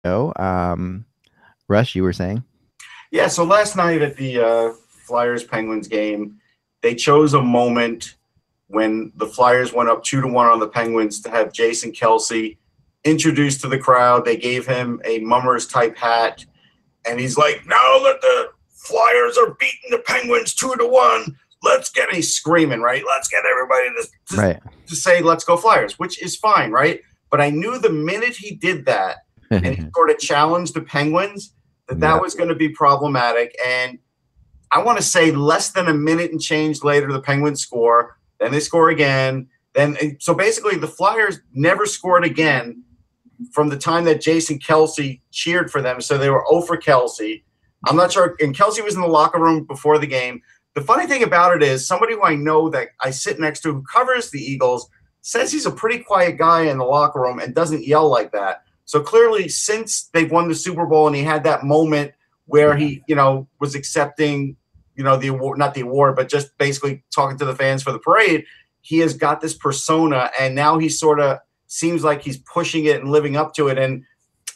Oh, Rush, you were saying? Yeah, so last night at the Flyers Penguins game, they chose a moment when the Flyers went up 2-1 on the Penguins to have Jason Kelsey introduced to the crowd. They gave him a Mummers type hat, and he's like, "Now that the Flyers are beating the Penguins 2-1, let's get," he's screaming, right? Let's get everybody to say, "Let's go Flyers," which is fine, right? But I knew the minute he did that and he sort of challenged the Penguins that was going to be problematic. And I want to say less than a minute and change later, the Penguins score. Then they score again. So basically the Flyers never scored again from the time that Jason Kelsey cheered for them. So they were 0 for Kelsey. I'm not sure. And Kelsey was in the locker room before the game. The funny thing about it is somebody who I know that I sit next to who covers the Eagles says he's a pretty quiet guy in the locker room and doesn't yell like that. So clearly, since they've won the Super Bowl and he had that moment where he, was accepting, the award, not the award, but just basically talking to the fans for the parade, he has got this persona, and now he sort of seems like he's pushing it and living up to it. And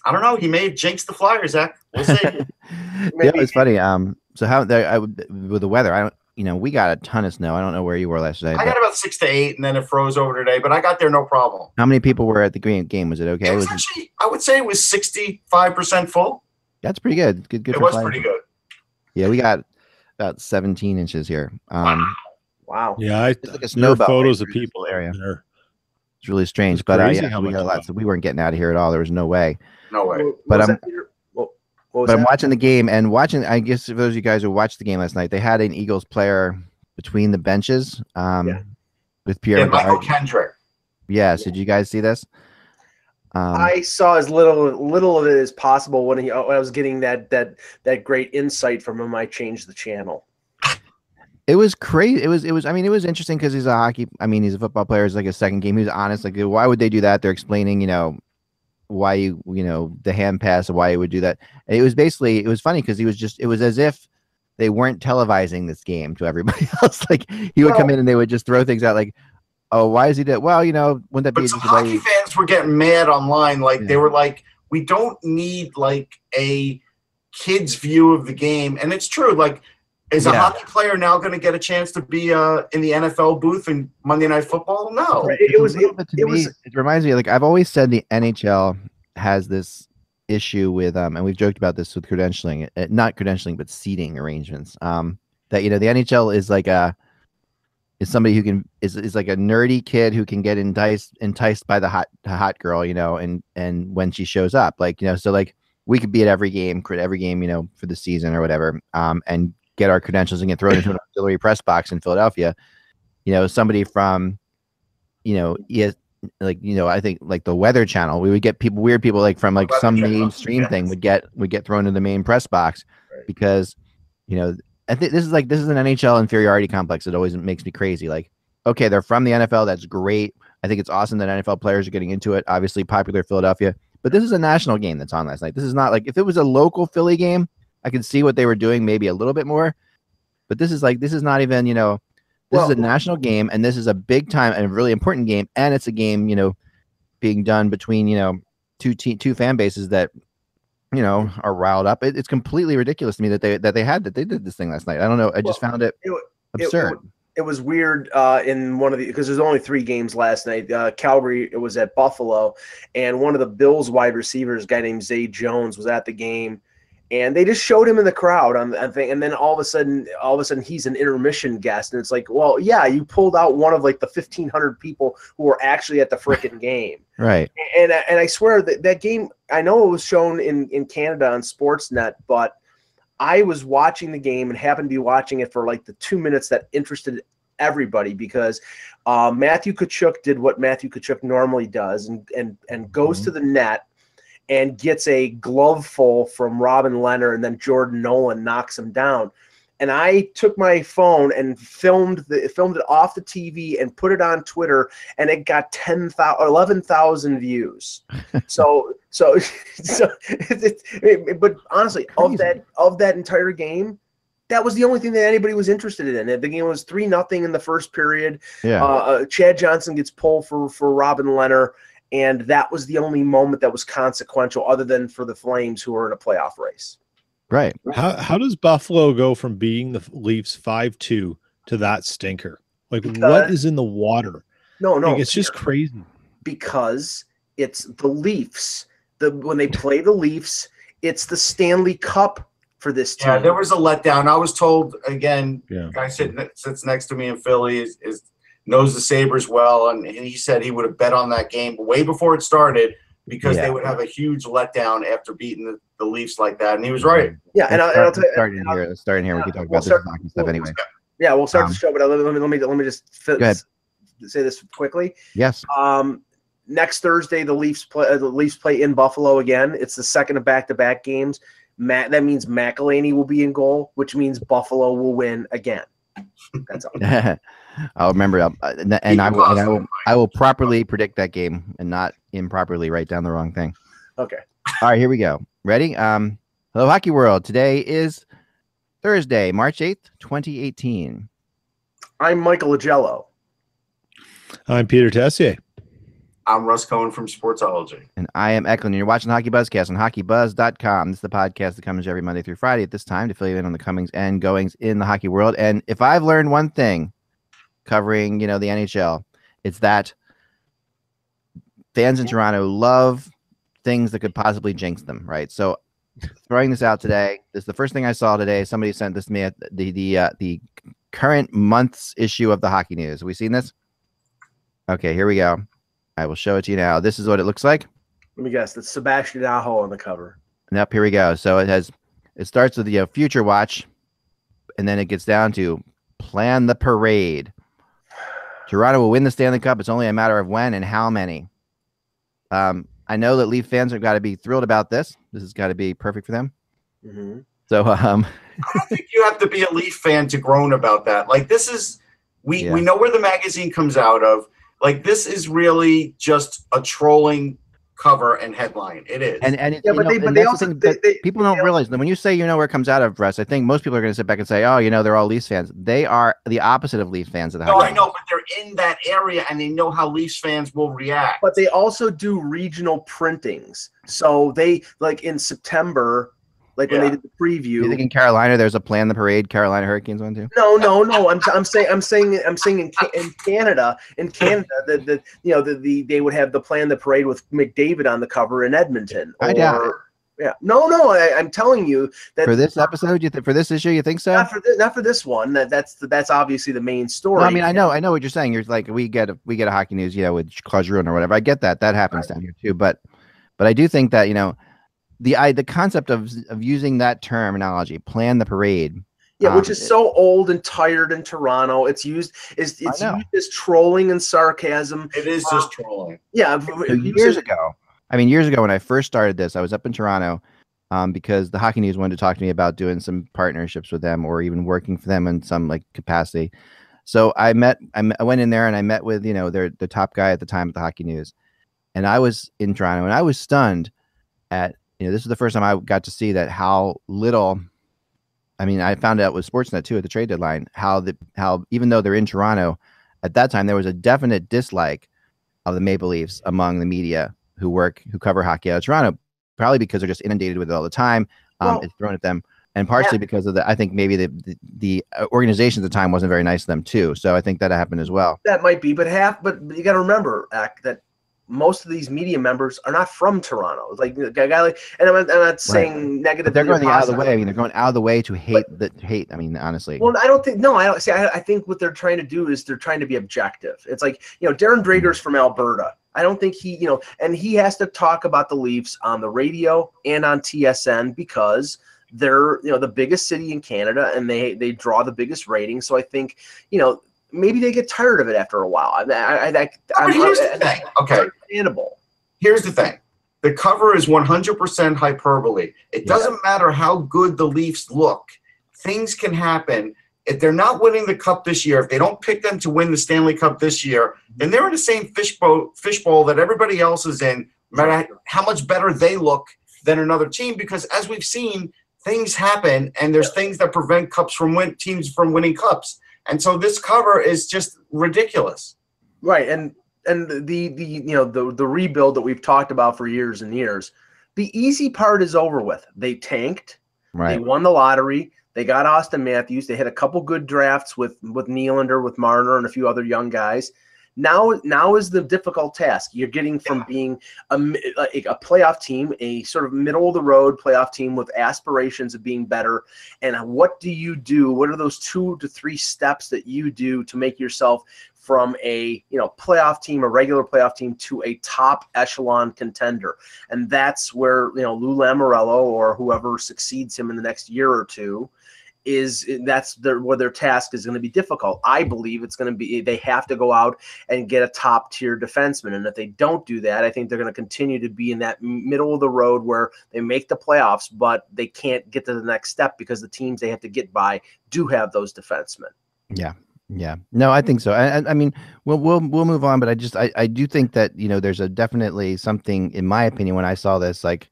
I don't know, he may have jinxed the Flyers, Zach. We'll see. Yeah, it's funny. So how with the weather, we got a ton of snow. I don't know where you were last night. I got about 6 to 8, and then it froze over today, but I got there no problem. How many people were at the game? Was it okay? It was actually, I would say it was 65% full. That's pretty good. Good. It was pretty good. Yeah, we got about 17 inches here. Wow. Yeah, it's like a snow belt photos of people area. There. It's really strange, but we got a lot. So we weren't getting out of here at all. There was no way. No way. But I'm watching the game and I guess for those of you guys who watched the game last night, they had an Eagles player between the benches with Pierre Michael Kendrick. Yes. Did you guys see this? I saw as little of it as possible when I was getting that great insight from him. I changed the channel. It was crazy. It was interesting because he's a football player. It's like a second game. He was honest. Like, why would they do that? They're explaining, why the hand pass and why he would do that. And it was funny because it was as if they weren't televising this game to everybody else. Like he would come in and they would just throw things out like, oh, why is he that? Well, wouldn't that be some hockey fans were getting mad online. Like they were like, we don't need like a kid's view of the game. And it's true. Like, is a hockey player now going to get a chance to be in the NFL booth in Monday Night Football? No. It reminds me, like I've always said, the NHL has this issue with, and we've joked about this with credentialing, not credentialing, but seating arrangements. That the NHL is like is somebody who is like a nerdy kid who can get enticed by the hot girl, and when she shows up, so like we could be at every game, for the season or whatever, and get our credentials and get thrown into an auxiliary press box in Philadelphia. Somebody from, I think like the Weather Channel, we would get weird people like from like some mainstream thing would get thrown in the main press box because, I think this is an NHL inferiority complex. It always makes me crazy. Like, okay, they're from the NFL. That's great. I think it's awesome that NFL players are getting into it. Obviously popular in Philadelphia, but this is a national game that's on last night. This is not like, if it was a local Philly game, I could see what they were doing maybe a little bit more, but this is not even, this is a national game, and this is a big time and a really important game, and it's a game, being done between, two fan bases that, are riled up. It's completely ridiculous to me that they did this thing last night. I don't know. I just found it absurd. It was weird in one of because there's only 3 games last night. Calgary, it was at Buffalo, and one of the Bills wide receivers, a guy named Zay Jones, was at the game. And they just showed him in the crowd and then all of a sudden he's an intermission guest, and it's like, well, yeah, you pulled out one of like the 1,500 people who were actually at the freaking game, right? And I swear that game, I know it was shown in Canada on Sportsnet, but I was watching the game and happened to be watching it for like the 2 minutes that interested everybody because Matthew Tkachuk did what Matthew Tkachuk normally does and goes to the net and gets a glove full from Robin Leonard, and then Jordan Nolan knocks him down. And I took my phone and filmed it off the TV and put it on Twitter, and it got 11,000 views. So, but honestly, of that entire game, that was the only thing that anybody was interested in. The game was 3-0 in the first period. Yeah. Chad Johnson gets pulled for Robin Leonard. And that was the only moment that was consequential other than for the Flames who were in a playoff race. Right. How does Buffalo go from beating the Leafs 5-2 to that stinker? Like, Because, what is in the water? No, like, it's just crazy. Because it's the Leafs. When they play the Leafs, it's the Stanley Cup for this team. Yeah, there was a letdown. I was told, again, Yeah. guy sits next to me in Philly knows the Sabres well, and he said he would have bet on that game way before it started because they would have a huge letdown after beating the Leafs like that, and he was right. Yeah, and I'll tell you. Let's start in here. We can talk about this hockey stuff anyway. Yeah, we'll start the show, but let me just say this quickly. Yes. Next Thursday, the Leafs play in Buffalo again. It's the second of back-to-back games. That means McElhinney will be in goal, which means Buffalo will win again. That's all. I'll remember, and I will properly predict that game and not improperly write down the wrong thing. Okay. All right, here we go. Ready? Hello, Hockey World. Today is Thursday, March 8th, 2018. I'm Michael Agello. I'm Peter Tessier. I'm Russ Cohen from Sportsology. And I am Eklund. You're watching Hockey Buzzcast on HockeyBuzz.com. This is the podcast that comes every Monday through Friday at this time to fill you in on the comings and goings in the hockey world. And if I've learned one thing covering, the NHL, it's that fans in Toronto love things that could possibly jinx them, right? So throwing this out today, this is the first thing I saw today. Somebody sent this to me at the current month's issue of the Hockey News. Have we seen this? Okay, here we go. I will show it to you now. This is what it looks like. Let me guess. That's Sebastian Aho on the cover. Yep, here we go. So it starts with the Future Watch, and then it gets down to Plan the Parade. Toronto will win the Stanley Cup. It's only a matter of when and how many. I know that Leaf fans have got to be thrilled about this. This has got to be perfect for them. Mm-hmm. So I don't think you have to be a Leaf fan to groan about that. Like, this is we know where the magazine comes out of. Like, this is really just a trolling cover and headline. It is. People don't realize that when you say where it comes out of, Russ, I think most people are going to sit back and say, oh, they're all Leafs fans. They are the opposite of Leafs fans. No, I know, but they're in that area and they know how Leafs fans will react. But they also do regional printings. So they, like in September, when they did the preview. You think in Carolina there's a Plan the Parade Carolina Hurricanes one too? No. I'm saying in Canada, they would have the Plan the Parade with McDavid on the cover in Edmonton. I doubt it. Yeah. No. I'm telling you that for this episode, for this issue, you think so? Not for this one. That's obviously the main story. No, I mean, I know what you're saying. You're like, we get a Hockey News, with Claude Giroux or whatever. I get that. That happens down here too. But I do think that the concept of using that terminology, Plan the Parade. Yeah, which is so old and tired in Toronto. It's used used as trolling and sarcasm. It is just trolling. Yeah. Years ago when I first started this, I was up in Toronto because the Hockey News wanted to talk to me about doing some partnerships with them or even working for them in some capacity. So I went in there and I met with, the top guy at the time at the Hockey News. And I was in Toronto and I was stunned at, this is the first time I got to see that how little, I found out with Sportsnet too at the trade deadline, how even though they're in Toronto, at that time there was a definite dislike of the Maple Leafs among the media who cover hockey out of Toronto, probably because they're just inundated with it all the time. It's thrown at them, and partially because of I think maybe the organization at the time wasn't very nice to them too. So I think that happened as well. That might be, but you got to remember, that most of these media members are not from Toronto. Like a guy and I'm not saying negative. But they're going out of the way. They're going out of the way to hate. Honestly. Well, I don't think. No, I don't see. I think what they're trying to do is they're trying to be objective. It's like Darren Drager's from Alberta. I don't think he and he has to talk about the Leafs on the radio and on TSN because they're the biggest city in Canada and they draw the biggest ratings. So I think maybe they get tired of it after a while. Here's the thing. Okay. Understandable. Here's the thing. The cover is 100% hyperbole. It doesn't matter how good the Leafs look. Things can happen. If they're not winning the Cup this year, if they don't pick them to win the Stanley Cup this year, then they're in the same fishbowl that everybody else is in, no matter how much better they look than another team. Because as we've seen, things happen, and there's things that prevent teams from winning cups. And so this cover is just ridiculous. Right. And and the rebuild that we've talked about for years and years, the easy part is over with. They tanked. Right. They won the lottery. They got Austin Matthews. They had a couple good drafts with Nylander, with Marner, and a few other young guys. Now is the difficult task. You're getting from being a playoff team, a sort of middle of the road playoff team with aspirations of being better. And what do you do? What are those 2 to 3 steps that you do to make yourself from a playoff team, a regular playoff team, to a top echelon contender? And that's where Lou Lamoriello or whoever succeeds him in the next year or two where their task is going to be difficult. I believe it's going to be, they have to go out and get a top tier defenseman. And if they don't do that, I think they're going to continue to be in that middle of the road where they make the playoffs, but they can't get to the next step because the teams they have to get by do have those defensemen. Yeah. Yeah, no, I think so. I mean, we'll move on, but I do think that, there's definitely something, in my opinion, when I saw this, like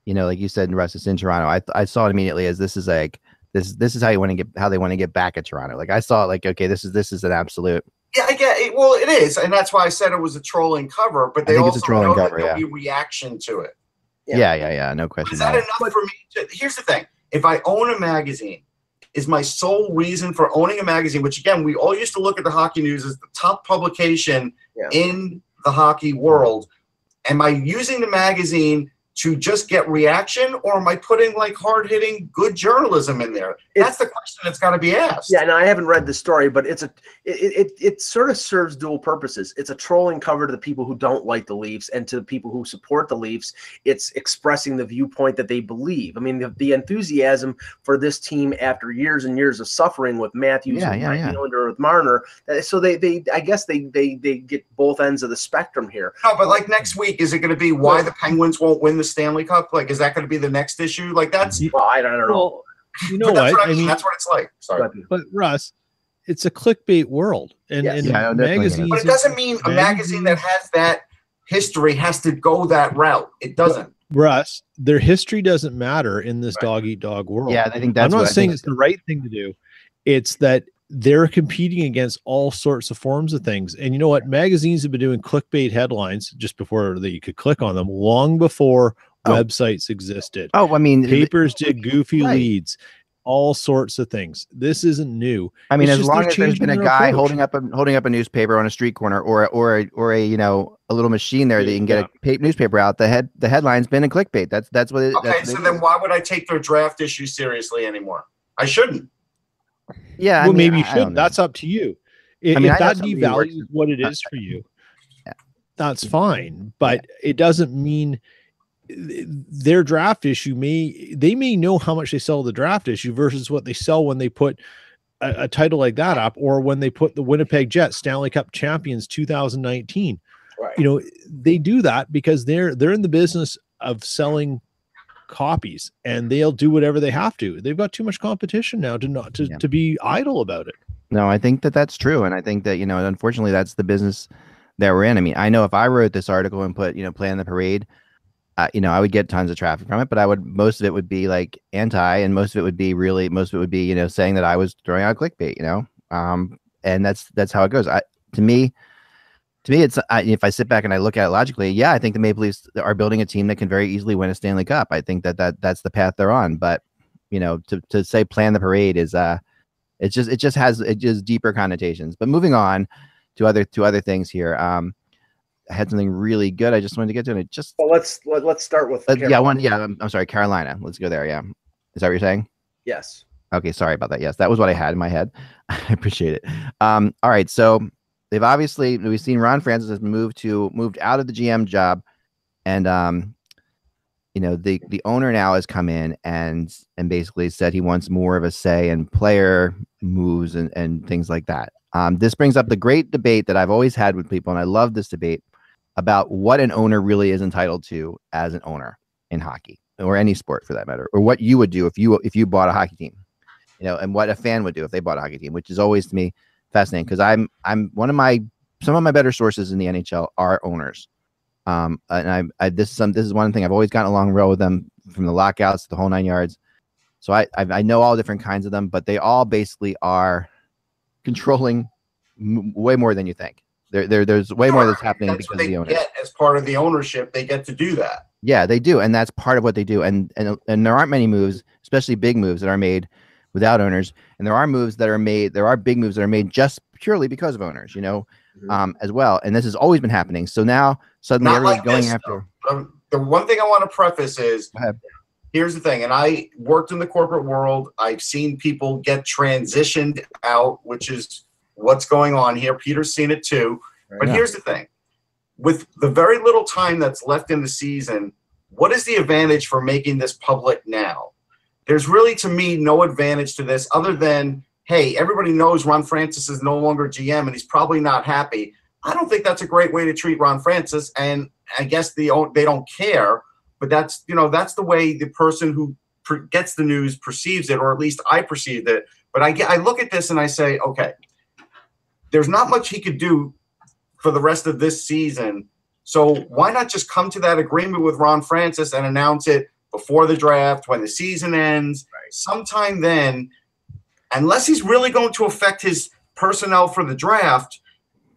you said, Russ, it's in Toronto. I saw it immediately as this is like, this is how they want to get back at Toronto. Like I saw it like, okay, this is an absolute. Yeah, I get it. Well, it is, and that's why I said it was a trolling cover. But they also know that there'll be reaction to it. Yeah, no question. Is that enough for me? Here's the thing: if I own a magazine, is my sole reason for owning a magazine, which again we all used to look at the Hockey News as the top publication in the hockey world. Am I using the magazine to just get reaction, or am I putting like hard-hitting good journalism in there? That's the question that's got to be asked. Yeah, and I haven't read the story, but it sort of serves dual purposes. It's a trolling cover to the people who don't like the Leafs, and to the people who support the Leafs, it's expressing the viewpoint that they believe. I mean, the enthusiasm for this team after years and years of suffering with Matthews and Nylander, with Marner. So they I guess they get both ends of the spectrum here. No, but like next week, is it going to be why the Penguins won't win the Stanley Cup? Like, is that going to be the next issue? Like, that's I don't know. Well, you know what? I mean, that's what it's like. Sorry, but Russ, it's a clickbait world, and magazines. But it doesn't mean a magazine that has that history has to go that route. It doesn't. Russ, their history doesn't matter in this dog eat dog world. Yeah, I think that's. I'm not saying it's the right thing to do. It's that they're competing against all sorts of forms of things. And you know what? Magazines have been doing clickbait headlines just before that you could click on them, long before websites existed. Oh, I mean, papers did goofy leads, all sorts of things. This isn't new. I mean, as long as there's been a guy holding up a newspaper on a street corner, or a little machine there that you can get a newspaper out, the headline's been a clickbait. That's what it. Okay, so then why would I take their draft issue seriously anymore? I shouldn't. Yeah, well, maybe you should. That's up to you. If that devalues what it is for you, that's fine. But it doesn't mean their draft issue they may know how much they sell the draft issue versus what they sell when they put a title like that up, or when they put the Winnipeg Jets Stanley Cup champions 2019. Right. They do that because they're in the business of selling copies, and they'll do whatever they have to. They've got too much competition now to be idle about it. No, I think that's true, and I think that unfortunately that's the business that we're in. I mean, I know if I wrote this article and put play on the parade, I would get tons of traffic from it, but most of it would be like anti, and most of it would be saying that I was throwing out clickbait, and that's how it goes. To me, it's if I sit back and I look at it logically, I think the Maple Leafs are building a team that can very easily win a Stanley Cup. I think that's the path they're on. But to say plan the parade is it just has deeper connotations. But moving on to other things here. I had something really good I just wanted to get to, and let's start with I'm sorry, Carolina. Let's go there. Yeah, is that what you're saying? Yes. Okay, sorry about that. Yes, that was what I had in my head. I appreciate it. All right, so. We've seen Ron Francis has moved out of the GM job, and the owner now has come in and basically said he wants more of a say in player moves and things like that. This brings up the great debate that I've always had with people, and I love this debate about what an owner really is entitled to as an owner in hockey, or any sport for that matter, or what you would do if you bought a hockey team, and what a fan would do if they bought a hockey team, which is always to me fascinating, because some of my better sources in the NHL are owners, and this is one thing I've always gotten along well with them, from the lockouts to the whole 9 yards. So I know all different kinds of them, but they all basically are controlling way more than you think. There's way more that's happening that's because what of the they owners. get as part of the ownership. They get to do that. Yeah, they do, and that's part of what they do. And there aren't many moves, especially big moves, that are made without owners. And there are moves that are made. There are big moves that are made just purely because of owners. As well. And this has always been happening. So now suddenly everyone's going after. The one thing I want to preface is, here's the thing, and I worked in the corporate world. I've seen people get transitioned out, which is what's going on here. Peter's seen it too. But here's the thing. With the very little time that's left in the season, what is the advantage for making this public now? There's really, to me, no advantage to this other than, hey, everybody knows Ron Francis is no longer GM and he's probably not happy. I don't think that's a great way to treat Ron Francis, and I guess they don't care. But that's the way the person who gets the news perceives it, or at least I perceived it. But I look at this and I say, okay, there's not much he could do for the rest of this season. So why not just come to that agreement with Ron Francis and announce it before the draft, when the season ends, sometime then, unless he's really going to affect his personnel for the draft.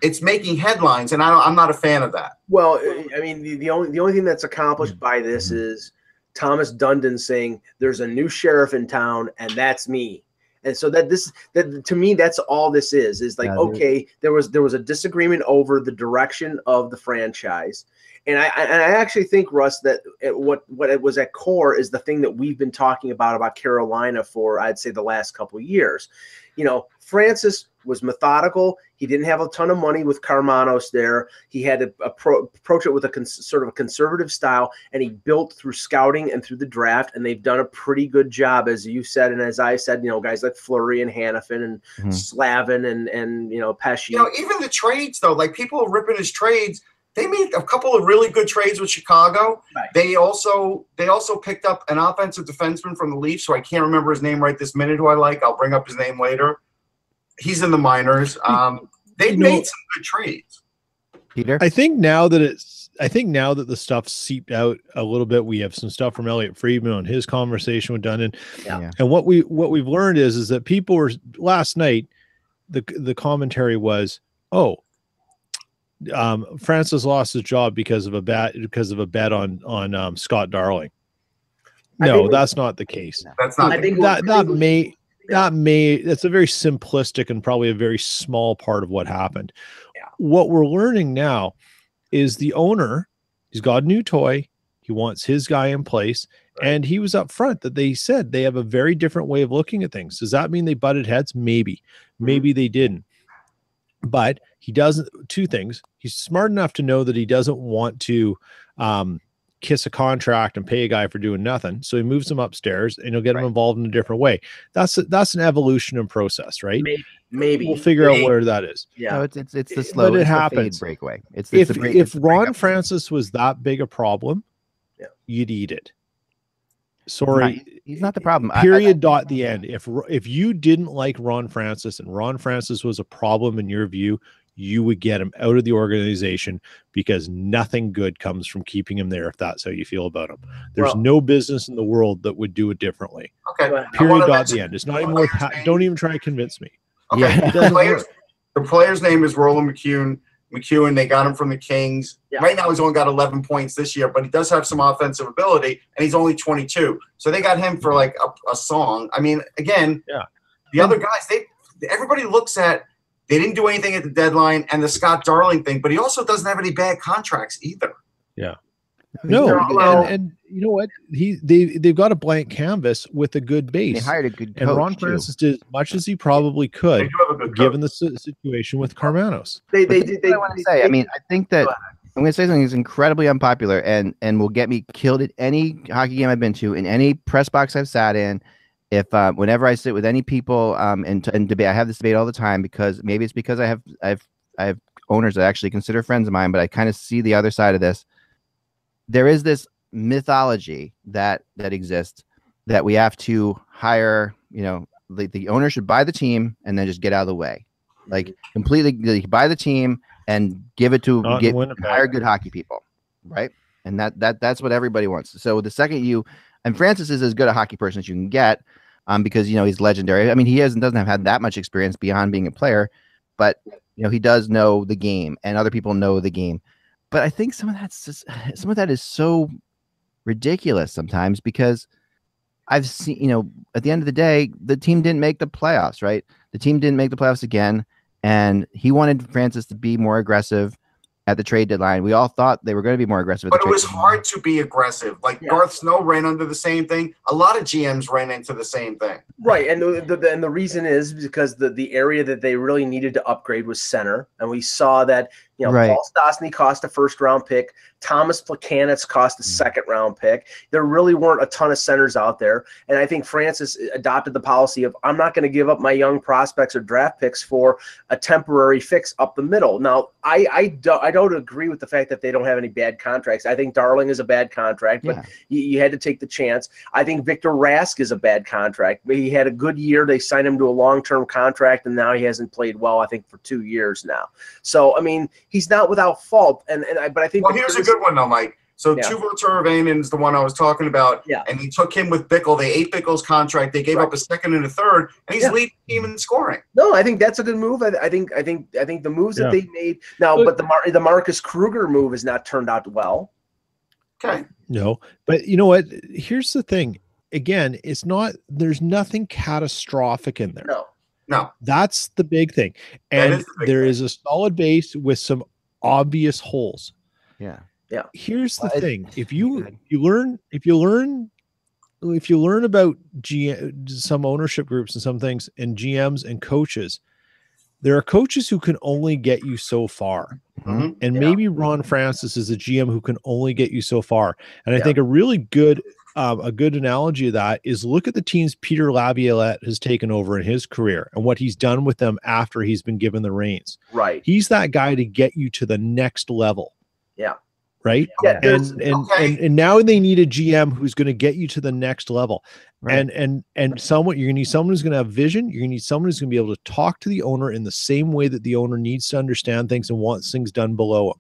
It's making headlines, and I'm not a fan of that. Well, I mean, the only thing that's accomplished by this is Thomas Dundon saying there's a new sheriff in town, and that's me. And so that to me, that's all this is like, okay, there was a disagreement over the direction of the franchise. And I actually think, Russ, that what it was at core is the thing that we've been talking about Carolina for, I'd say, the last couple of years. Francis was methodical. He didn't have a ton of money with Karmanos there. He had to approach it with a sort of a conservative style, and he built through scouting and through the draft, and they've done a pretty good job, as you said, and as I said, guys like Fleury and Hanifin and Slavin and Pesci. Even the trades, though, like people are ripping his trades. They made a couple of really good trades with Chicago. Right. They also picked up an offensive defenseman from the Leafs, who I can't remember his name right this minute, who I like. I'll bring up his name later. He's in the minors. They've made some good trades. Peter? I think now that the stuff seeped out a little bit, we have some stuff from Elliot Friedman on his conversation with Dundon. Yeah. And what we've learned is that people were last night, the commentary was, Francis lost his job because of a bet on Scott Darling. No, that's not the case. That's not. That's a very simplistic and probably a very small part of what happened. Yeah. What we're learning now is the owner, he's got a new toy. He wants his guy in place. Right. And he was up front that they said they have a very different way of looking at things. Does that mean they butted heads? Maybe they didn't. But he doesn't. Two things. He's smart enough to know that he doesn't want to kiss a contract and pay a guy for doing nothing. So he moves him upstairs and he'll get him involved in a different way. That's an evolution and process, right? Maybe we'll figure out where that is. Yeah, no, it's the slow. But it happens. Breakaway. If Ron Francis was that big a problem, you'd eat it. Sorry, he's not the problem. Period. Dot. The end. If you didn't like Ron Francis and Ron Francis was a problem in your view, you would get him out of the organization, because nothing good comes from keeping him there if that's how you feel about him. There's no business in the world that would do it differently. Okay. Period. Dot. The end. It's not even worth. Don't even try to convince me. Okay. Yeah. The player's name is Roland McEwen. They got him from the Kings. Yeah. Right now, he's only got 11 points this year, but he does have some offensive ability, and he's only 22. So they got him for like a song. I mean, again, the other guys, everybody looks at. They didn't do anything at the deadline and the Scott Darling thing, but he also doesn't have any bad contracts either. Yeah. No, and you know what? They've got a blank canvas with a good base. They hired a good coach. And Ron Francis did as much as he probably could, given the situation with Karmanos. I want to say. I mean, I think that I'm going to say something that's incredibly unpopular and will get me killed at any hockey game I've been to, in any press box I've sat in. If whenever I sit with any people and debate, I have this debate all the time, because maybe it's because I have owners that I actually consider friends of mine, but I kind of see the other side of this. There is this mythology that exists that we have to hire, the owner should buy the team and then just get out of the way, like completely buy the team and give it to hire good hockey people, right? And that's what everybody wants. So the second and Francis is as good a hockey person as you can get, because he's legendary. I mean, he doesn't have had that much experience beyond being a player, but You know, he does know the game, and other people know the game. But I think some of that is so ridiculous sometimes, because I've seen, you know, at the end of the day, the team didn't make the playoffs, right? The team didn't make the playoffs again, and he wanted Francis to be more aggressive at the trade deadline. We all thought they were going to be more aggressive. But it was hard to be aggressive. Like Garth Snow ran under the same thing. A lot of GMs ran into the same thing. Right, and the reason is because the area that they really needed to upgrade was center, and we saw that, you know, Paul Stastny cost a first-round pick. Thomas Plekanec cost a second-round pick. There really weren't a ton of centers out there, and I think Francis adopted the policy of, I'm not going to give up my young prospects or draft picks for a temporary fix up the middle. Now, I don't agree with the fact that they don't have any bad contracts. I think Darling is a bad contract, but you had to take the chance. I think Victor Rask is a bad contract. He had a good year. They signed him to a long-term contract, and now he hasn't played well, I think, for 2 years now. So, I mean, he's not without fault. But I think. Well, here's a good one, though, Mike. So Tuvo Teravainen is the one I was talking about, and he took him with Bickle. They ate Bickle's contract. They gave up a second and a third, and he's leading the team in scoring. No, I think that's a good move. I think the moves that they made now, but the Marcus Kruger move has not turned out well. Okay. No, but you know what? Here's the thing. Again, there's nothing catastrophic in there. No. That's the big thing. And there is a solid base with some obvious holes. Yeah. Yeah. Here's the thing. If you learn about some ownership groups and some things, and GMs and coaches, there are coaches who can only get you so far. Mm-hmm. And maybe Ron Francis is a GM who can only get you so far. And I think a really good analogy of that is look at the teams Peter Laviolette has taken over in his career and what he's done with them after he's been given the reins. Right. He's that guy to get you to the next level. Yeah. Right. Yeah, and now they need a GM who's going to get you to the next level. Right. And someone, you're going to need someone who's going to have vision. You're going to need someone who's going to be able to talk to the owner in the same way that the owner needs to understand things and wants things done below him.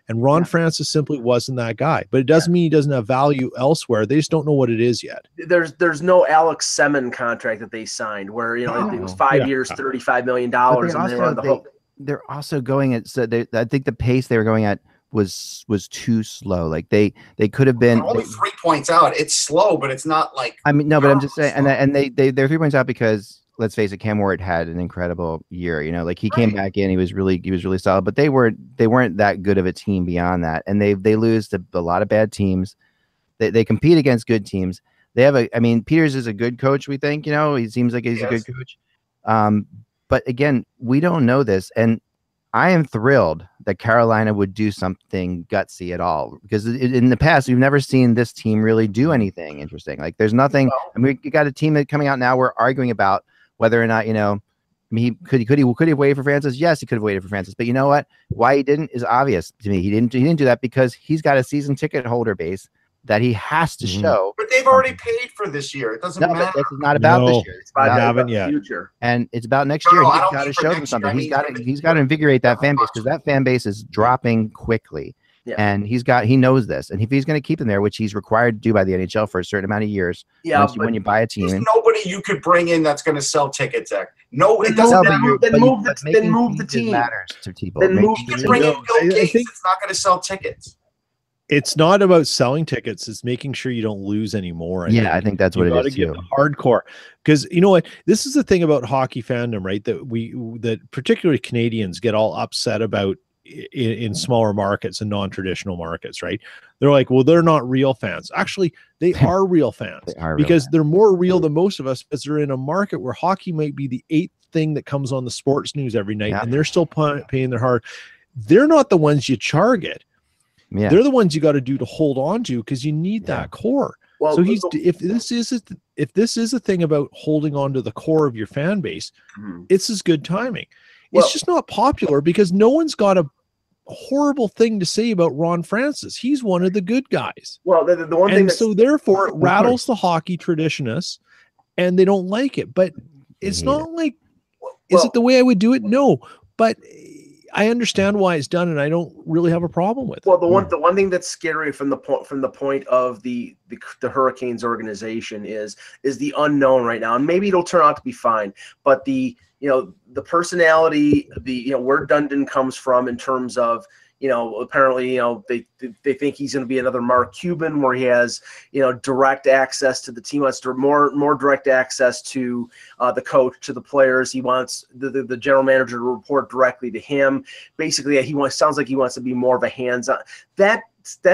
And Ron Francis simply wasn't that guy, but it doesn't mean he doesn't have value elsewhere. They just don't know what it is yet. There's no Alex Semin contract that they signed where, you know, it was 5 years, $35 million, and they were on the hook. They're also going at, I think the pace they were going at was too slow. Like they could have been only 3 points out. It's slow, but it's not like, I mean, no, but I'm just saying, and they're 3 points out because, let's face it, Cam Ward had an incredible year. You know, like he came back in, he was really solid, but they weren't that good of a team beyond that. And they lose to a lot of bad teams. They compete against good teams. They have Peters is a good coach. We think, you know, he seems like he's a good coach. But again, we don't know this. And I am thrilled that Carolina would do something gutsy at all, because in the past, we've never seen this team really do anything interesting. Like there's nothing. I mean, we got a team that coming out now, we're arguing about whether or not, you know, I mean, could he have waited for Francis? Yes, he could have waited for Francis. But you know what? Why he didn't is obvious to me. He didn't do that because he's got a season ticket holder base that he has to show. But they've already paid for this year. It doesn't matter. This is not about this year. It's about the future. And it's about next year. He's got to show them something. He's got to invigorate that fan base, because that fan base is dropping quickly. Yeah. And he knows this. And if he's going to keep them there, which he's required to do by the NHL for a certain amount of years, when you buy a team, there's nobody you could bring in that's going to sell tickets, Zach. No, it doesn't. Then move the team. Matters to people. Then move the team. Bring in Bill Gates. It's not going to sell tickets. It's not about selling tickets. It's making sure you don't lose anymore. I think that's what it is too. Hardcore. Because you know what? This is the thing about hockey fandom, right? That particularly Canadians get all upset about in smaller markets and non-traditional markets, right? They're like, well, they're not real fans. Actually, they are real fans because they're more real than most of us, because they're in a market where hockey might be the 8th thing that comes on the sports news every night, and they're still paying their hard. They're not the ones you target. Yeah. They're the ones you got to do to hold on to, because you need that core. Well, so if this is a thing about holding on to the core of your fan base, it's as good timing. It's just not popular because no one's got a horrible thing to say about Ron Francis. He's one of the good guys. Well, the one thing, so therefore it rattles the hockey traditionists, and they don't like it. But it's not like, is it the way I would do it? No, but I understand why it's done, and I don't really have a problem with it. Well, the one thing that's scary from the point of the Hurricanes organization is the unknown right now, and maybe it'll turn out to be fine. But the personality, where Dundon comes from in terms of, apparently, they think he's going to be another Mark Cuban, where he has, direct access to the team, wants more direct access to the coach, to the players. He wants the general manager to report directly to him. Basically, sounds like he wants to be more of a hands-on. That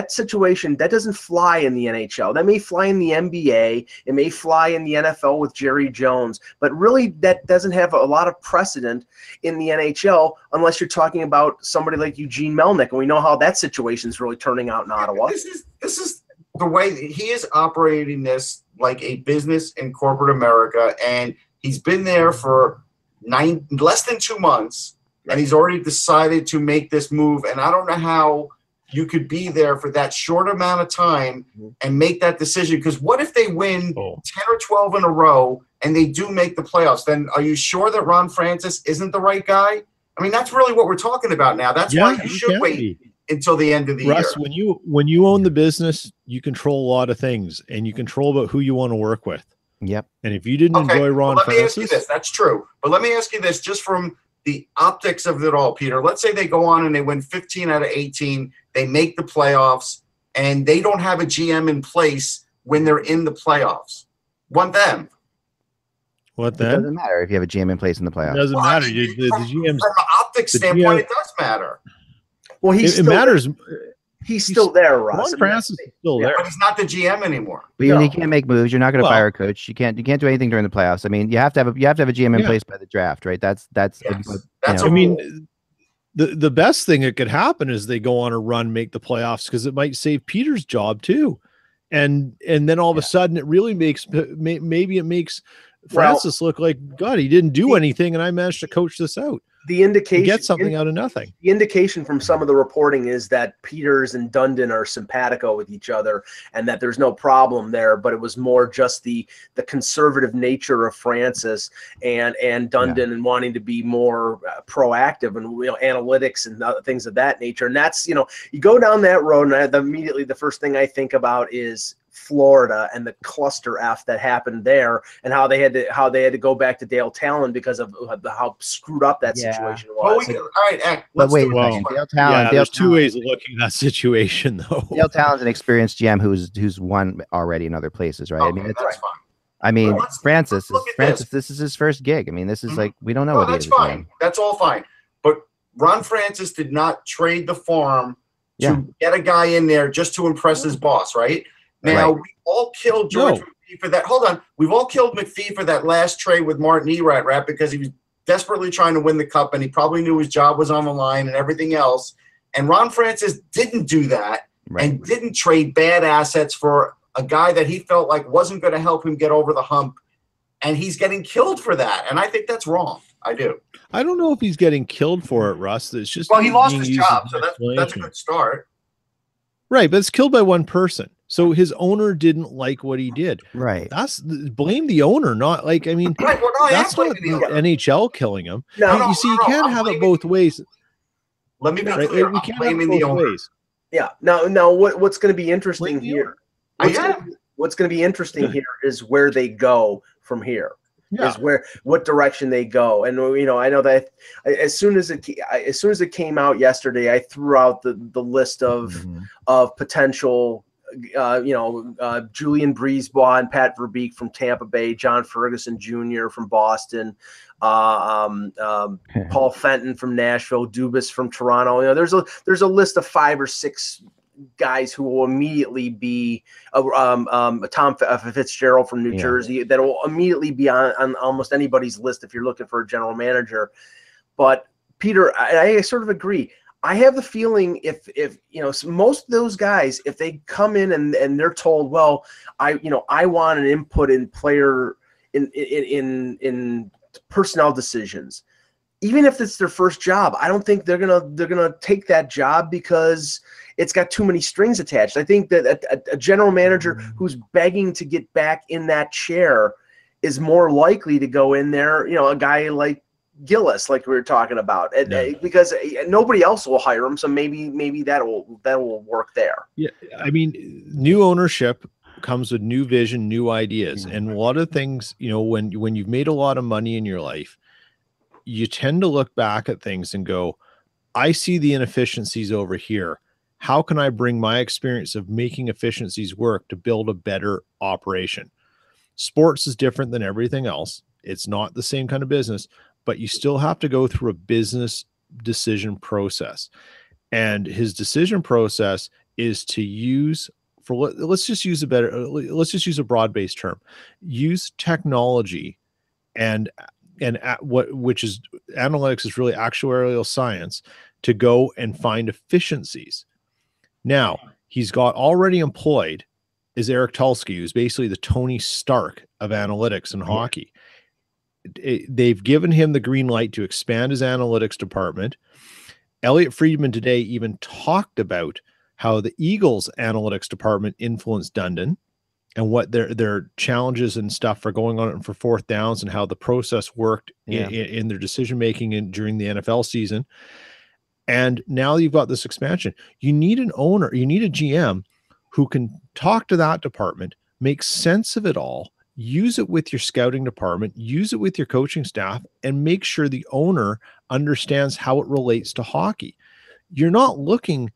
situation, that doesn't fly in the NHL. That may fly in the NBA. It may fly in the NFL with Jerry Jones, but really that doesn't have a lot of precedent in the NHL unless you're talking about somebody like Eugene Melnick, and we know how that situation is really turning out in Ottawa. This is the way he is operating this like a business in corporate America, and he's been there for less than 2 months, and he's already decided to make this move, and I don't know how you could be there for that short amount of time and make that decision. Because what if they win 10 or 12 in a row and they do make the playoffs? Then are you sure that Ron Francis isn't the right guy? I mean, that's really what we're talking about now. That's why you should wait until the end of the year. Russ, when you own the business, you control a lot of things, and you control about who you want to work with. Yep. And if you didn't enjoy Ron Francis, let me ask you this. That's true. But let me ask you this, just from the optics of it all, Peter. Let's say they go on and they win 15 out of 18. They make the playoffs, and they don't have a GM in place when they're in the playoffs. Want them? What then? It doesn't matter if you have a GM in place in the playoffs. It doesn't matter. From an optics standpoint, it does matter. Well, it matters. He's still there, Russ. Ron Francis is still there, but he's not the GM anymore. But you can't make moves. You're not going to fire a coach. You can't do anything during the playoffs. I mean, you have to have a GM in place by the draft, right? That's. I mean, the best thing that could happen is they go on a run, make the playoffs, because it might save Peter's job too, and then all of a sudden it really makes maybe it makes Francis look like, God, he didn't do anything, and I managed to coach this out. The indication, get something out of nothing. The indication from some of the reporting is that Peters and Dundon are simpatico with each other, and that there's no problem there. But it was more just the conservative nature of Francis and Dundon, and wanting to be more proactive and analytics and things of that nature. And that's you go down that road, and immediately the first thing I think about is Florida and the cluster F that happened there, and how they had to go back to Dale Talon because of how screwed up that situation was. All right, but wait a second. Dale Talon. There's two ways of looking at that situation, though. Dale Talon's an experienced GM who's won already in other places, right? Okay, I mean, that's fine. I mean, Francis. This is his first gig. I mean, this is like we don't know what that's fine. That's all fine. But Ron Francis did not trade the farm to get a guy in there just to impress his boss, right? Now, we all killed George McPhee for that. Hold on. We've all killed McPhee for that last trade with Martin Erat because he was desperately trying to win the cup, and he probably knew his job was on the line and everything else. And Ron Francis didn't do that and didn't trade bad assets for a guy that he felt like wasn't going to help him get over the hump. And he's getting killed for that. And I think that's wrong. I do. I don't know if he's getting killed for it, Russ. It's just he lost his job, so that's a good start. Right, but it's killed by one person. So his owner didn't like what he did. Right. Blame the owner, not like, I mean, that's not the NHL killing him. You see, you can't have it both ways. Let me be clear. I'm blaming the owner. Yeah. Now what's going to be interesting here? What's going to be interesting here is where they go from here. Yeah. Is what direction they go. And I know that as soon as it came out yesterday, I threw out the list of potential Julian Brisebois and Pat Verbeek from Tampa Bay, John Ferguson Jr. from Boston, Paul Fenton from Nashville, Dubas from Toronto. There's a list of 5 or 6 guys who will immediately be Tom Fitzgerald from New Jersey that will immediately be on almost anybody's list if you're looking for a general manager. But Peter, I sort of agree. I have the feeling if most of those guys, if they come in and they're told, well, I want an input in player in personnel decisions, even if it's their first job, I don't think they're gonna take that job because it's got too many strings attached. I think that a general manager who's begging to get back in that chair is more likely to go in there. A guy like Gillis, like we were talking about, because nobody else will hire him. So maybe that will work there. Yeah, I mean, new ownership comes with new vision, new ideas, and a lot of things. You know, when you've made a lot of money in your life, you tend to look back at things and go, I see the inefficiencies over here. How can I bring my experience of making efficiencies work to build a better operation? Sports is different than everything else. It's not the same kind of business, but you still have to go through a business decision process. And his decision process is to use, let's just use a broad-based term, use technology which is analytics is really actuarial science, to go and find efficiencies. Now, he's got already employed is Eric Tulsky, who's basically the Tony Stark of analytics in hockey. They've given him the green light to expand his analytics department. Elliot Friedman today even talked about how the Eagles analytics department influenced Dundon and what their challenges and stuff are going on for fourth downs and how the process worked in their decision-making during the NFL season. And now you've got this expansion. You need an owner, you need a GM who can talk to that department, make sense of it all, use it with your scouting department, use it with your coaching staff, and make sure the owner understands how it relates to hockey. You're not looking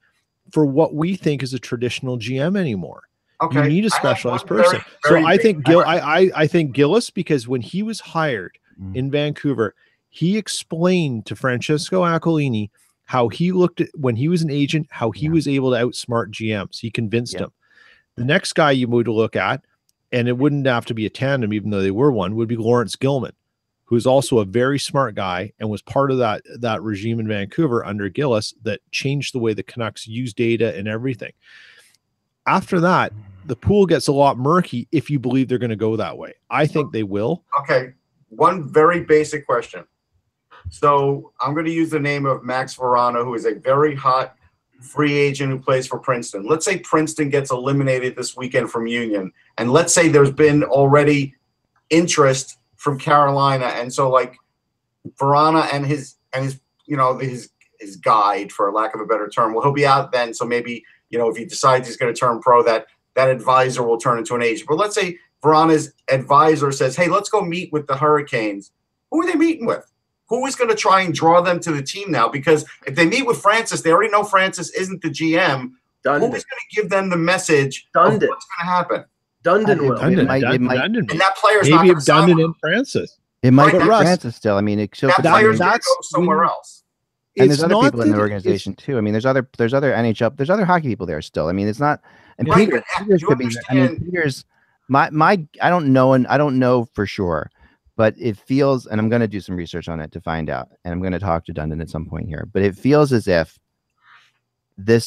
for what we think is a traditional GM anymore. Okay. You need a specialized person. I think Gillis, because when he was hired in Vancouver, he explained to Francesco Aquilini how he looked at when he was an agent, how he was able to outsmart GMs. He convinced him. The next guy you would look at, and it wouldn't have to be a tandem, even though they were one, would be Lawrence Gilman, who is also a very smart guy and was part of that regime in Vancouver under Gillis that changed the way the Canucks use data and everything. After that, the pool gets a lot murky if you believe they're going to go that way. I think they will. Okay. One very basic question. So I'm going to use the name of Max Verano, who is a very hot free agent who plays for Princeton. Let's say Princeton gets eliminated this weekend from Union. And let's say there's been already interest from Carolina. And so like Verano and his guide, for lack of a better term, well, he'll be out then. So maybe, if he decides he's going to turn pro, that advisor will turn into an agent. But let's say Verano's advisor says, hey, let's go meet with the Hurricanes. Who are they meeting with? Who is going to try and draw them to the team now? Because if they meet with Francis, they already know Francis isn't the GM. Dundon. Who is going to give them the message of what's going to happen? Dundon will. And that player's maybe not going to Dundon and Francis. It might be Francis still. I mean, that player's going to go somewhere else. And there's other people in the organization too. I mean, there's other NHL, there's other hockey people there still. I mean, it's not. And Peters could be. I mean, Peters. I don't know, and I don't know for sure, but it feels, and I'm going to do some research on it to find out, and I'm going to talk to Dundon at some point here. But it feels as if it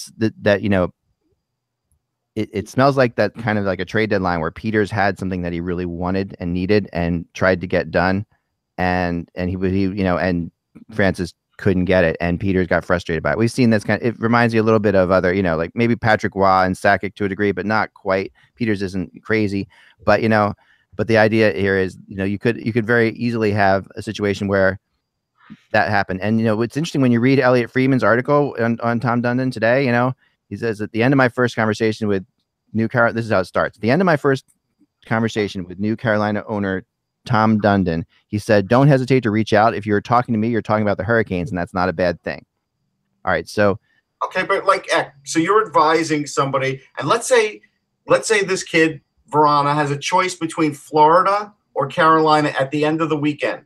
smells like that kind of like a trade deadline where Peters had something that he really wanted and needed and tried to get done, and and Francis couldn't get it, and Peters got frustrated by it. We've seen this it reminds me a little bit of other, like maybe Patrick Waugh and Sakic to a degree, but not quite. Peters isn't crazy, but but the idea here is, you could very easily have a situation where that happened. And it's interesting when you read Elliot Friedman's article on Tom Dundon today, he says at the end of my first conversation with New Carolina, this is how it starts. At the end of my first conversation with New Carolina owner Tom Dundon, he said, don't hesitate to reach out. If you're talking to me, you're talking about the Hurricanes, and that's not a bad thing. All right. So, okay. But so you're advising somebody, and let's say this kid, Verano, has a choice between Florida or Carolina at the end of the weekend.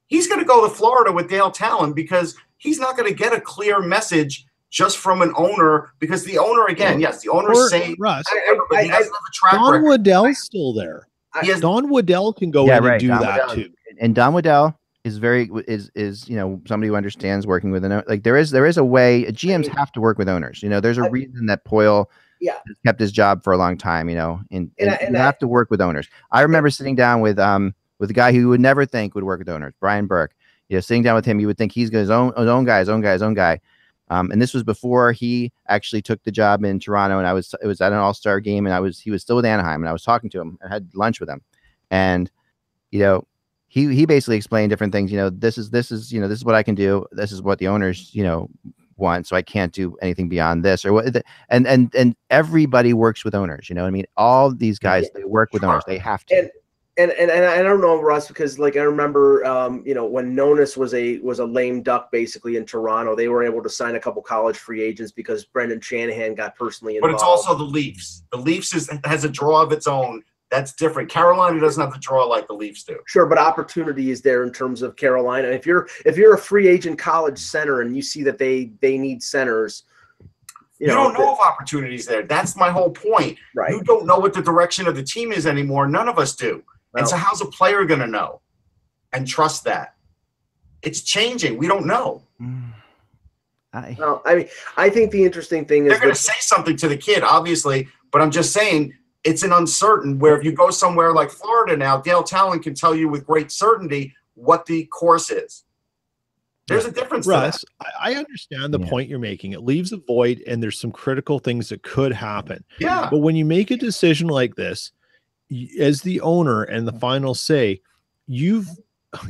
He's going to go to Florida with Dale Talon because he's not going to get a clear message just from an owner, because the owner, again, the owner is saying, Russ, but he doesn't have a track Don record. Waddell's still there. Don Waddell can go in and do Don that Waddell, too. And Don Waddell is somebody who understands working with there is a way. GMs have to work with owners. There's a reason that Poyle has kept his job for a long time. And you have to work with owners. I remember sitting down with a guy who you would never think would work with owners, Brian Burke. Sitting down with him, you would think he's his own guy. And this was before he actually took the job in Toronto, and it was at an All-Star game, and he was still with Anaheim, and I was talking to him. I had lunch with him, and he basically explained different things. This is what I can do. This is what the owners, want. So I can't do anything beyond this or what. And everybody works with owners. I mean, all these guys, they work with owners. They have to. And I don't know, Russ, because like I remember, when Nonis was a lame duck basically in Toronto, they were able to sign a couple college free agents because Brendan Shanahan got personally involved. But it's also the Leafs. The Leafs has a draw of its own. That's different. Carolina doesn't have the draw like the Leafs do. Sure, but opportunity is there in terms of Carolina. If you're a free agent college center and you see that they need centers, you don't know of opportunities there. That's my whole point. Right. You don't know what the direction of the team is anymore. None of us do. No. And so how's a player going to know and trust that? It's changing. We don't know. I think the interesting thing is they're going to say something to the kid, obviously, but I'm just saying it's an uncertain where if you go somewhere like Florida now, Dale Talon can tell you with great certainty what the course is. There's a difference. Russ, I understand the point you're making. It leaves a void and there's some critical things that could happen. Yeah. But when you make a decision like this, as the owner and the final say, you've,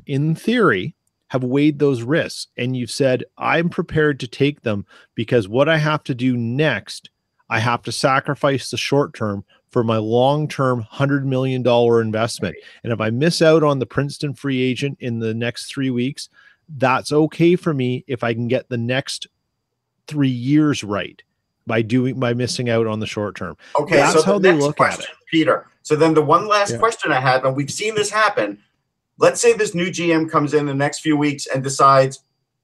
in theory, have weighed those risks and you've said, I'm prepared to take them because what I have to do next, I have to sacrifice the short term for my long-term $100 million investment. And if I miss out on the Princeton free agent in the next 3 weeks, that's okay for me if I can get the next 3 years right by missing out on the short term. Okay, that's so how they look at it. Peter. So then the one last question I have, and we've seen this happen. Let's say this new GM comes in the next few weeks and decides,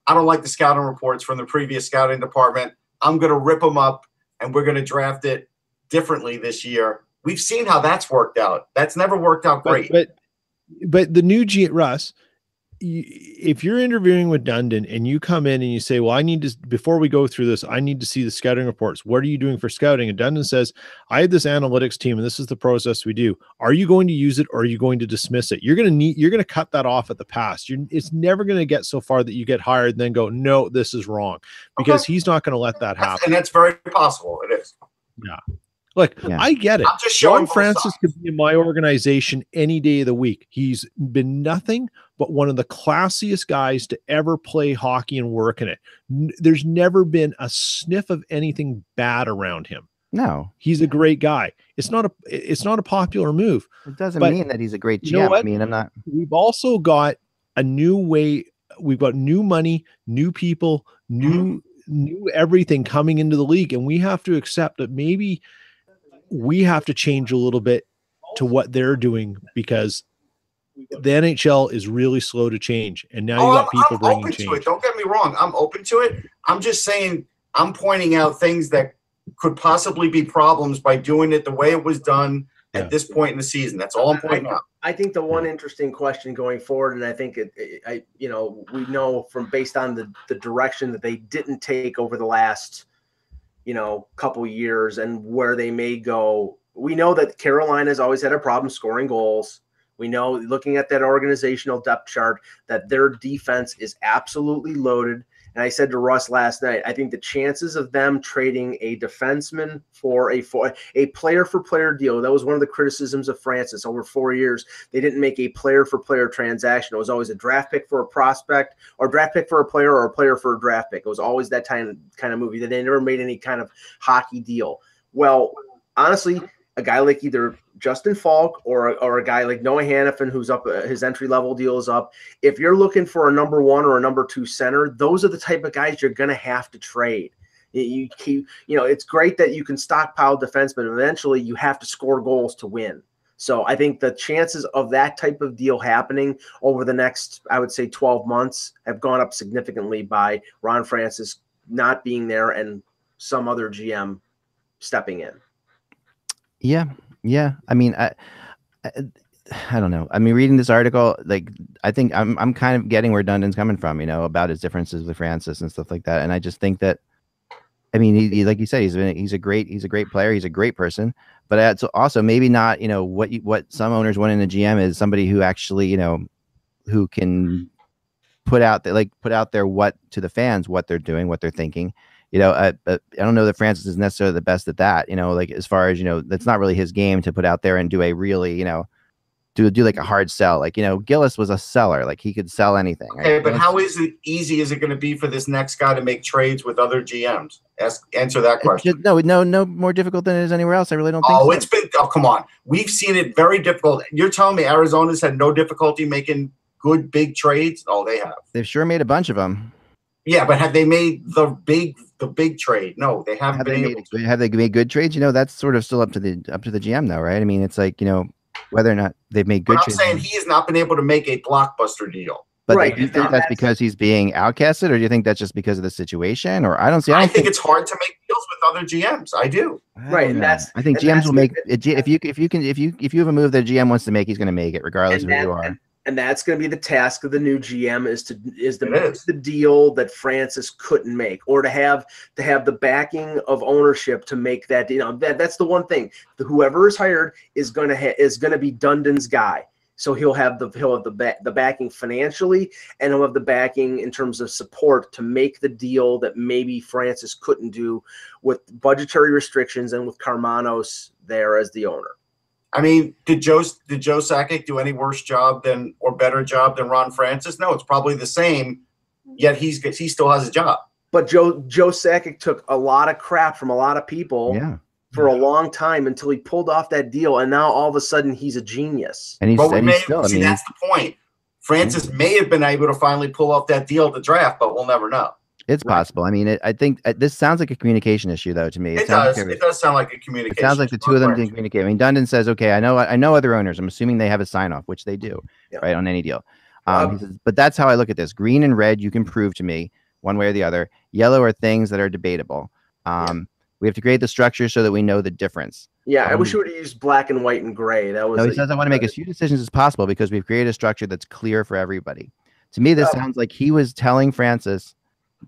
I don't like the scouting reports from the previous scouting department. I'm going to rip them up and we're going to draft it differently this year. We've seen how that's worked out. That's never worked out great. But the new Russ, if you're interviewing with Dundon and you come in and you say, well, before we go through this, I need to see the scouting reports. What are you doing for scouting? And Dundon says, I have this analytics team and this is the process we do. Are you going to use it or are you going to dismiss it? You're going to cut that off at the pass. It's never going to get so far that you get hired and then go, no, this is wrong, because he's not going to let that happen. And that's very possible. It is. Yeah. Look, I get it. Ron Francis could be in my organization any day of the week. He's been nothing but one of the classiest guys to ever play hockey and work in it. There's never been a sniff of anything bad around him. No, he's a great guy. It's not a popular move. It doesn't mean that he's a great GM. You know what? I mean, I'm not. We've also got a new way. We've got new money, new people, new everything coming into the league, and we have to accept that maybe we have to change a little bit to what they're doing because the NHL is really slow to change. And now you got people bringing change. To it. Don't get me wrong. I'm open to it. I'm just saying, I'm pointing out things that could possibly be problems by doing it the way it was done at this point in the season. That's all I'm pointing out. I think the one interesting question going forward, and I think we know from based on the direction that they didn't take over the last couple years and where they may go. We know that Carolina's always had a problem scoring goals. We know, looking at that organizational depth chart, that their defense is absolutely loaded. And I said to Russ last night, I think the chances of them trading a defenseman for a player-for-player deal, that was one of the criticisms of Francis over 4 years. They didn't make a player-for-player transaction. It was always a draft pick for a prospect, or draft pick for a player, or a player for a draft pick. It was always that kind of movie. That they never made any kind of hockey deal. Well, honestly, a guy like either Justin Falk or a guy like Noah Hannafin, who's up, his entry-level deal is up. If you're looking for a number one or a number two center, those are the type of guys you're going to have to trade. It's great that you can stockpile defense, but eventually you have to score goals to win. So I think the chances of that type of deal happening over the next, I would say, 12 months have gone up significantly by Ron Francis not being there and some other GM stepping in. Yeah. I mean, I don't know. I mean, reading this article, like, I think I'm kind of getting where Dundon's coming from, about his differences with Francis and stuff like that. And I just think that, I mean, he like you said, he's a great player. He's a great person, but it's also maybe not, what some owners want in a GM is somebody who actually, who can put out there what to the fans, what they're doing, what they're thinking. I don't know that Francis is necessarily the best at that, like as far as, that's not really his game to put out there and do a really, do like a hard sell. Like, Gillis was a seller. Like, he could sell anything. Okay, right? but how easy is it going to be for this next guy to make trades with other GMs? Answer that question. No more difficult than it is anywhere else. I really don't think so. It's been, come on. We've seen it very difficult. You're telling me Arizona's had no difficulty making good big trades? Oh, they have. They've sure made a bunch of them. Yeah, but have they made the big trade? No, they haven't been able to. Have they made good trades? That's sort of still up to the GM though, right? I mean, it's like, whether or not they've made good trades. I'm saying he has not been able to make a blockbuster deal. But do you think that's because he's being outcasted, or do you think that's just because of the situation? Or I think it's hard to make deals with other GMs. I do. Right, and I think GMs will make it. If you have a move that a GM wants to make, he's going to make it regardless of who you are. And that's going to be the task of the new GM is to make the deal that Francis couldn't make, or to have the backing of ownership to make that. That's the one thing. Whoever is hired is going to be Dundon's guy. So he'll have the backing financially, and he'll have the backing in terms of support to make the deal that maybe Francis couldn't do with budgetary restrictions and with Karmanos there as the owner. I mean, did Joe Sakic do any worse job or better job than Ron Francis? No, it's probably the same. Yet he still has a job. But Joe Sakic took a lot of crap from a lot of people for a long time until he pulled off that deal, and now all of a sudden he's a genius. And that's the point. Francis may have been able to finally pull off that deal at the draft, but we'll never know. It's possible. I mean, I think this sounds like a communication issue, though, to me. It does. It does sound like a communication. It sounds like the two of them didn't communicate. I mean, Dundon says, "Okay, I know other owners. I'm assuming they have a sign off, which they do, right, on any deal." He says, but that's how I look at this. Green and red, you can prove to me one way or the other. Yellow are things that are debatable. We have to create the structure so that we know the difference. Yeah, I wish you would have used black and white and gray. That was. No, he says I want to make as few decisions as possible because we've created a structure that's clear for everybody. To me, this sounds like he was telling Francis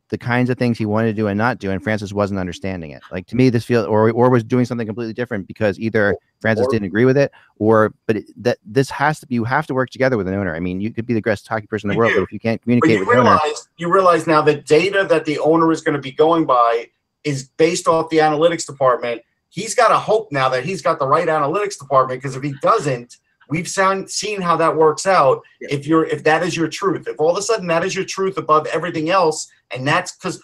the kinds of things he wanted to do and not do, and Francis wasn't understanding it. Like, to me, this feels or was doing something completely different because either Francis didn't agree with it, you have to work together with an owner. I mean, you could be the best hockey person in the world, but if you can't communicate with the owner, you realize now the data that the owner is going to be going by is based off the analytics department. He's got to hope now that he's got the right analytics department, because if he doesn't, we've seen how that works out. Yeah. If that is your truth, if all of a sudden that is your truth above everything else, and that's because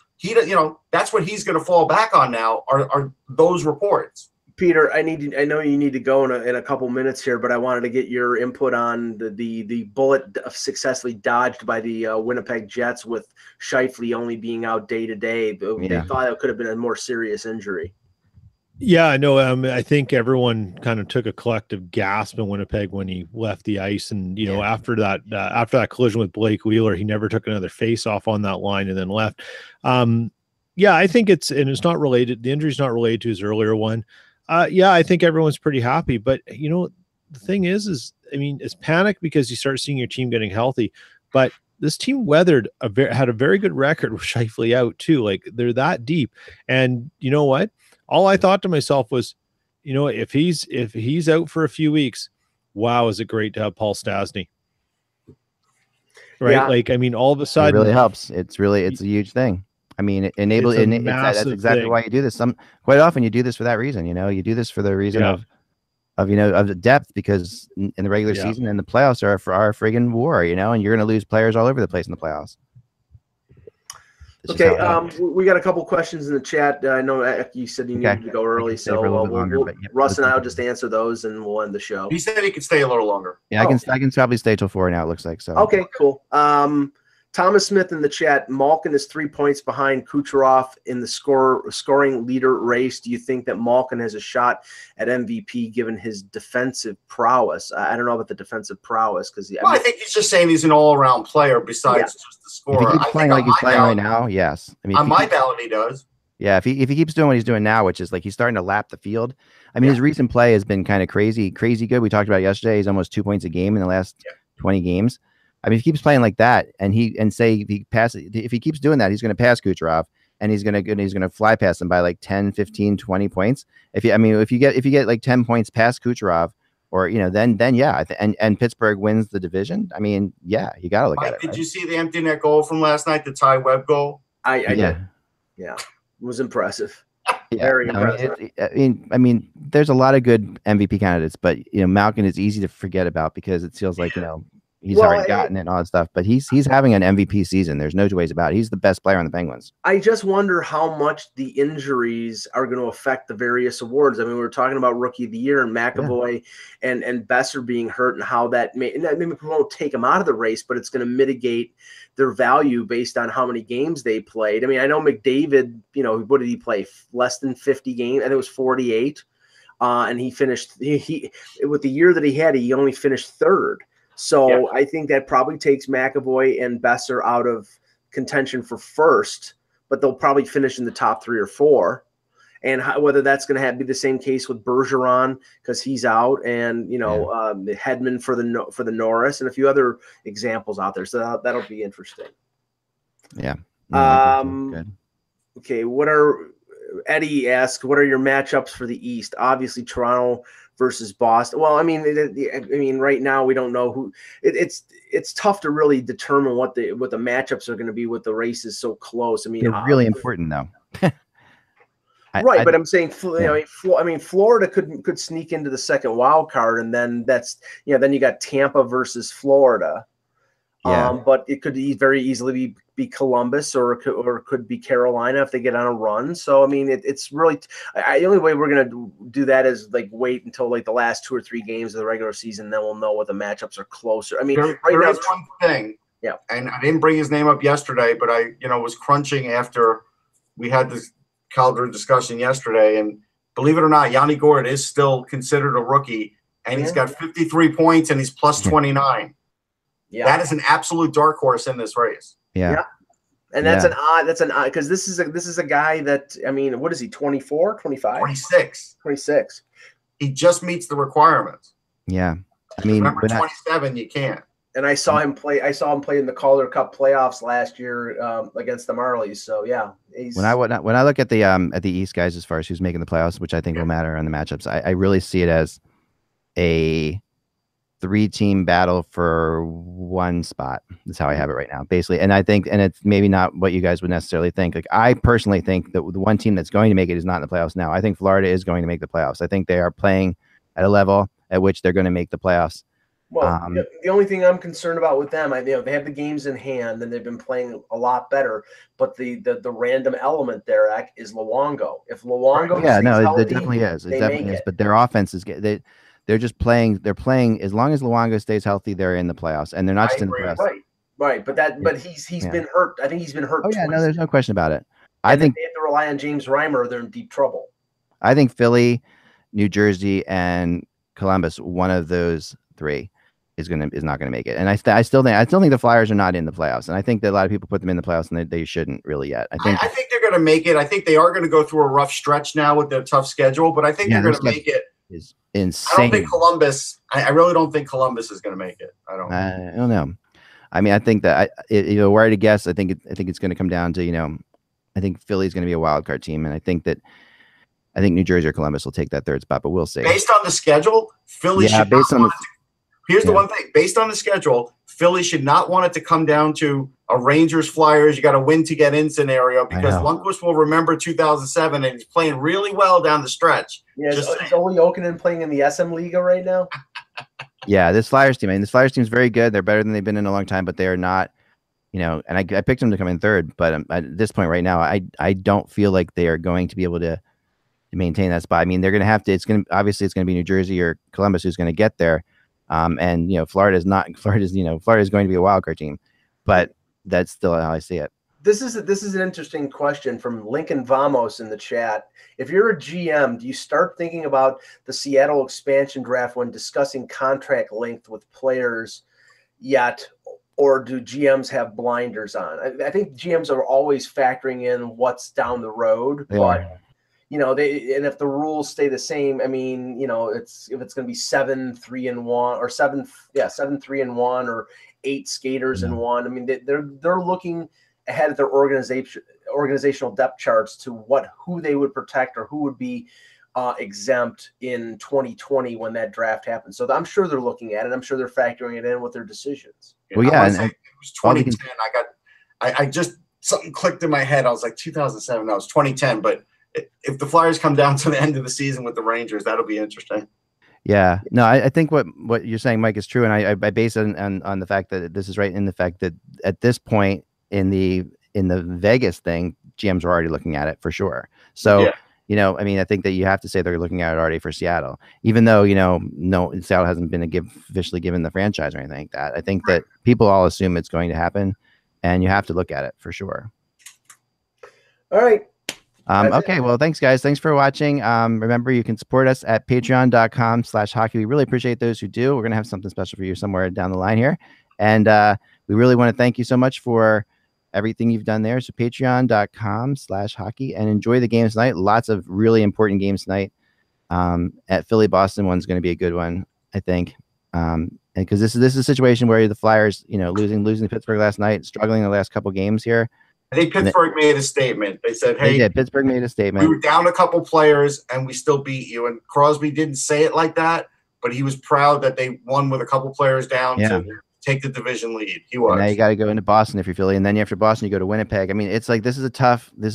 that's what he's going to fall back on now are those reports. Peter, I know you need to go in a couple minutes here, but I wanted to get your input on the bullet successfully dodged by the Winnipeg Jets with Scheifele only being out day to day. They thought it could have been a more serious injury. Yeah, I know. I think everyone kind of took a collective gasp in Winnipeg when he left the ice, and after that collision with Blake Wheeler, he never took another face-off on that line and then left. I think it's not related. The injury's not related to his earlier one. I think everyone's pretty happy, but the thing is I mean, it's panic because you start seeing your team getting healthy, but this team had a very good record with Scheifele out too. Like, they're that deep, and you know what? All I thought to myself was, if he's out for a few weeks, wow, is it great to have Paul Stastny, right? Yeah. Like, I mean, all of a sudden, it really helps. It's a huge thing. I mean, that's exactly why you do this. Quite often you do this for that reason. You do this for the reason of the depth, because in the regular season and the playoffs are a friggin' war, and you're going to lose players all over the place in the playoffs. Okay, we got a couple questions in the chat. I know you said you needed to go early, so Russ and I will just answer those, and we'll end the show. He said he could stay a little longer. Yeah, I can probably stay till 4 now. It looks like so. Okay, cool. Thomas Smith in the chat. Malkin is 3 points behind Kucherov in the scoring leader race. Do you think that Malkin has a shot at MVP given his defensive prowess? I don't know about the defensive prowess because I think he's just saying he's an all-around player besides just the scorer. If he keeps playing like he's playing right now, yes. I mean, on my ballot, he does. Yeah, if he keeps doing what he's doing now, which is like he's starting to lap the field. I mean, his recent play has been kind of crazy good. We talked about it yesterday. He's almost 2 points a game in the last 20 games. I mean, if he keeps playing like that, if he keeps doing that, he's going to pass Kucherov, and he's going to fly past him by like 10, 15, 20 points. If you get like 10 points past Kucherov, or then and Pittsburgh wins the division. I mean, you got to look at it. Did you see the empty net goal from last night, the Ty Webb goal? I did. Yeah, it was impressive. Yeah, Very impressive. I mean, there's a lot of good MVP candidates, but Malkin is easy to forget about because it feels like he's already gotten it and all that stuff. But he's having an MVP season. There's no two ways about it. He's the best player on the Penguins. I just wonder how much the injuries are going to affect the various awards. I mean, we were talking about Rookie of the Year and McAvoy and Besser being hurt, and how that maybe won't take them out of the race, but it's going to mitigate their value based on how many games they played. I mean, I know McDavid, what did he play? Less than 50 games. I think it was 48. And he finished he with the year that he had, he only finished third. So I think that probably takes McAvoy and Besser out of contention for first, but they'll probably finish in the top 3 or 4. And whether that's going to be the same case with Bergeron because he's out, and Hedman for the Norris, and a few other examples out there. So that'll be interesting. Yeah. Good. Okay. Eddie asked, what are your matchups for the East? Obviously, Toronto versus Boston. Well, I mean, right now we don't know who. It's tough to really determine what the matchups are going to be with the races so close. I mean, they're really important though. Right, but I'm saying, Florida could sneak into the second wild card, and then then you got Tampa versus Florida. Yeah. But it could very easily be Columbus or could be Carolina if they get on a run. So I mean, it's really the only way we're gonna do that is wait until the last 2 or 3 games of the regular season, then we'll know what the matchups are closer. I mean, there is one thing. Yeah. And I didn't bring his name up yesterday, but I was crunching after we had this Calgary discussion yesterday, and believe it or not, Yanni Gourde is still considered a rookie, and he's got 53 points and he's plus 29. Yeah, that is an absolute dark horse in this race. Yeah. And that's an odd because this is a guy that, I mean, what is he, 24, 25? 26. He just meets the requirements. Yeah. I mean, remember 27, you can't. And I saw him play in the Calder Cup playoffs last year against the Marlies. So yeah, when I look at the East guys as far as who's making the playoffs, which I think will matter on the matchups, I really see it as a 3-team battle for one spot. That's how I have it right now, basically. And I think, and it's maybe not what you guys would necessarily think. I personally think that the one team that's going to make it is not in the playoffs now. I think Florida is going to make the playoffs. I think they are playing at a level at which they're going to make the playoffs. Well, the only thing I'm concerned about with them, they have the games in hand and they've been playing a lot better. But the random element there is Luongo. If Luongo, it definitely is. It definitely is. But their offense is they're just playing. They're playing as long as Luongo stays healthy. They're in the playoffs, and they're not just in the playoffs. Right. But he's been hurt. I think he's been hurt. Oh yeah, no, there's no question about it. I think they have to rely on James Reimer. They're in deep trouble. I think Philly, New Jersey, and Columbus, one of those 3, is not gonna make it. And I still think the Flyers are not in the playoffs. And I think that a lot of people put them in the playoffs, and they shouldn't really yet. I think they're gonna make it. I think they are gonna go through a rough stretch now with their tough schedule, but I think they're gonna make it. Is insane. I don't think Columbus. I really don't think Columbus is going to make it. I don't know. I mean, I think that were I to guess, I think it's going to come down to I think Philly's going to be a wild card team, and I think New Jersey or Columbus will take that 3rd spot, but we'll see. Based on the schedule, Philly should not want it. Here's the one thing: based on the schedule, Philly should not want it to come down to a Rangers Flyers, you got to win to get in scenario, because Lundqvist will remember 2007 and he's playing really well down the stretch. Yeah, is Olli Jokinen playing in the SM Liga right now? Yeah, this Flyers team, this Flyers team is very good. They're better than they've been in a long time, but they are not, and I picked them to come in 3rd, but at this point right now, I don't feel like they are going to be able to maintain that spot. I mean, they're going to have to, it's going to be New Jersey or Columbus who's going to get there. And Florida's going to be a wild card team, but that's still how I see it. This is an interesting question from Lincoln Vamos in the chat. If you're a GM, do you start thinking about the Seattle expansion draft when discussing contract length with players yet, or do GMs have blinders on? I think GMs are always factoring in what's down the road, but and if the rules stay the same, I mean, if it's going to be 7-3-1 or 7-3-1 or 8 skaters in one. I mean, they're looking ahead at their organizational depth charts to who they would protect or who would be exempt in 2020 when that draft happens. So I'm sure they're looking at it. I'm sure they're factoring it in with their decisions. Well, yeah, it was 2010. I just something clicked in my head. I was like 2007. No, it was 2010. But if the Flyers come down to the end of the season with the Rangers, that'll be interesting. Yeah, no, I think what you're saying, Mike, is true, and I base it on the fact that this is right in the fact that at this point in the Vegas thing, GMs are already looking at it for sure. So I mean, I think that you have to say they're looking at it already for Seattle, even though no, Seattle hasn't been officially given the franchise or anything like that. I think that people all assume it's going to happen, and you have to look at it for sure. All right. Okay, well, thanks, guys. Thanks for watching. Remember, you can support us at patreon.com/hockey. We really appreciate those who do. We're going to have something special for you somewhere down the line here. And we really want to thank you so much for everything you've done there. So patreon.com/hockey, and enjoy the games tonight. Lots of really important games tonight. At Philly Boston, one's going to be a good one, I think. And because this is a situation where the Flyers, losing to Pittsburgh last night, struggling the last couple games here. I think Pittsburgh made a statement. They said, "Hey, Pittsburgh made a statement. We were down a couple players and we still beat you." And Crosby didn't say it like that, but he was proud that they won with a couple players down to take the division lead. He was. And now you got to go into Boston if you're Philly, and then after Boston, you go to Winnipeg. I mean, it's like this is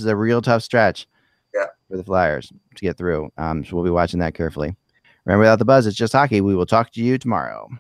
a real tough stretch. For the Flyers to get through. So we'll be watching that carefully. Remember, without the buzz, it's just hockey. We will talk to you tomorrow.